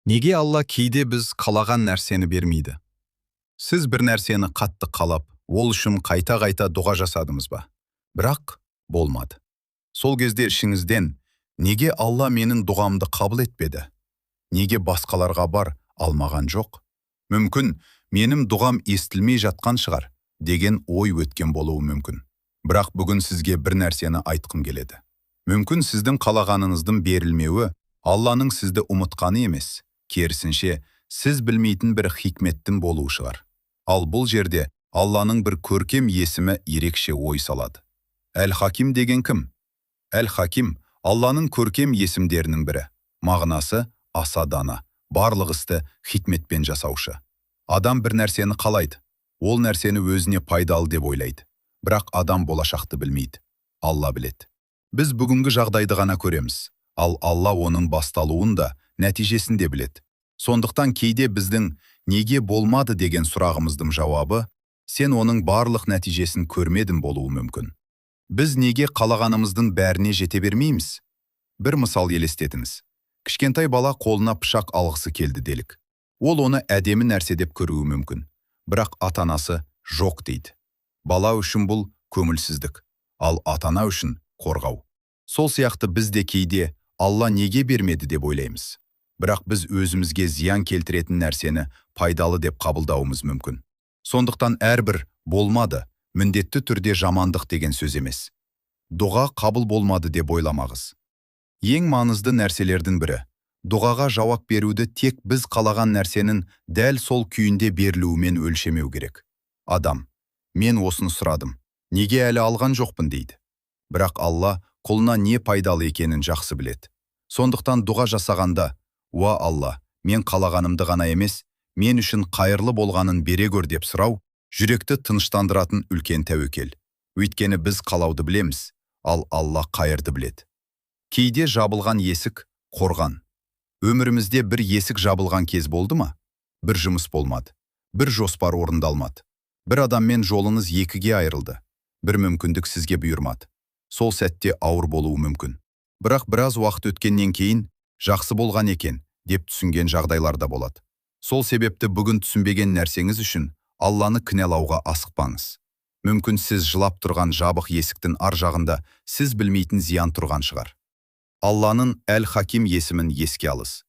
Неге Алла кейде біз қалаған нәрсені бермейді? Сіз бір нәрсені қатты қалап, ол үшін қайта-қайта дұға жасадыңыз ба? Бірақ болмады. Сол кезде ішіңізден, неге Алла менің дұғамды қабыл етпеді? Неге басқаларға бар, алмаған жоқ? Мүмкін, менің дұғам естілмей жатқан шығар, деген ой өткен болуы мүмкін. Бірақ бүгін сізге бір нәрсені айтқым келеді. Мүмкін сіздің қалағаныңыздың берілмеуі, Алланың сізді ұмытқаны емес. Керісінше, сіз білмейтін бір хикметтің болуы шығар. Ал бұл жерде Алланың бір көркем есімі ерекше ой салады. Әл-Хаким деген кім? Әл-Хаким Алланың көркем есімдерінің бірі. Мағынасы аса дана, барлық істі хикметпен жасаушы. Адам бір нәрсені қалайды, ол нәрсені өзіне пайдалы деп ойлайды. Бірақ адам болашақты білмейді. Алла біледі. Біз бүгінгі жағдайды ғана көреміз, ал Алла оның басталуын да, нәтижесін де біледі. Сондықтан кейде біздің неге болмады деген сұрағымыздың жауабы, сен оның барлық нәтижесін көрмедің болуы мүмкін. Біз неге қалағанымыздың бәріне жете бермейміз? Бір мысал елестетіңіз. Кішкентай бала қолына пышақ алғысы келді делік. Ол оны әдемі нәрсе деп көруі мүмкін. Бірақ ата-анасы жоқ дейді. Бала үшін бұл көңілсіздік, ал ата-ана үшін қорғау. Сол сияқты біз де кейде Алла неге бермеді деп ойлаймыз. Бірақ біз өзімізге зиян келтіретін нәрсені пайдалы деп қабылдауымыз мүмкін. Сондықтан әрбір болмады, міндетті түрде жамандық деген сөз емес. Дұға қабыл болмады деп ойламағыз. Ең маңызды нәрселердің бірі, дұғаға жауап беруді тек біз қалаған нәрсенің дәл сол күйінде берілуімен өлшемеу керек. Адам, мен осыны сұрадым, неге әлі алған жоқпын дейді. Бірақ Алла құлына не пайдалы екенін жақсы біледі. Сондықтан дұға жасағанда, уа Алла, мен қалағанымды ғана емес, мен үшін қайырлы болғанын бере көр деп сұрау, жүректі тыныштандыратын үлкен тәуекел. Өйткені біз қалауды білеміз, ал Алла қайырды біледі. Кейде жабылған есік қорған. Өмірімізде бір есік жабылған кез болды ма? Бір жұмыс болмады, бір жоспар орындалмады. Бір адаммен жолыңыз екіге айырылды. Бір мүмкіндік сізге бұйырмады. Сол сәтте ауыр болуы мүмкін. Бірақ біраз уақыт өткеннен кейін жақсы болған екен деп түсінген жағдайлар да болады. Сол себепті бүгін түсінбеген нәрсеңіз үшін Алланы кінәлауға асықпаңыз. Мүмкін сіз жылап тұрған жабық есіктің ар жағында сіз білмейтін зиян тұрған шығар. Алланың Әл-Хаким есімін еске алыңыз.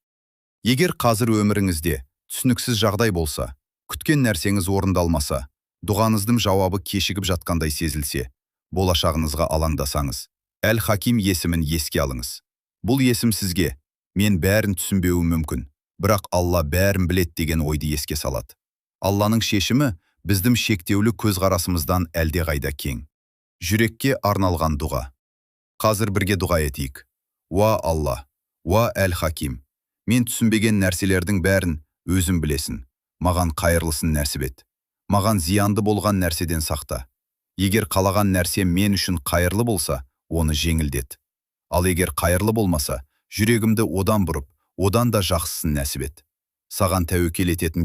Егер қазір өміріңізде түсініксіз жағдай болса, күткен нәрсеңіз орындалмаса, дұғаңыздың жауабы кешігіп жатқандай сезілсе, болашағыңызға алаңдасаңыз, Әл-Хаким есімін еске алыңыз. Бұл есім сізге, мен бәрін түсінбеуім мүмкін, бірақ Алла бәрін білет деген ойды еске салады. Алланың шешімі біздің шектеулі көзқарасымыздан әлдеқайда кең. Жүрекке арналған дұға. Қазір бірге дұға етейік. Уа Алла, уа Әл-Хаким, мен түсінбеген нәрселердің бәрін өзім білесің. Маған қайырлысын нәсіп ет. Маған зиянды болған нәрседен сақта. Егер қалаған нәрсе мен үшін қайырлы болса, оны жеңілдет. Ал егер қайырлы болмаса, жүрегімді одан бұрып, одан да жақсысын нәсіп ет. Саған тәуекел ететін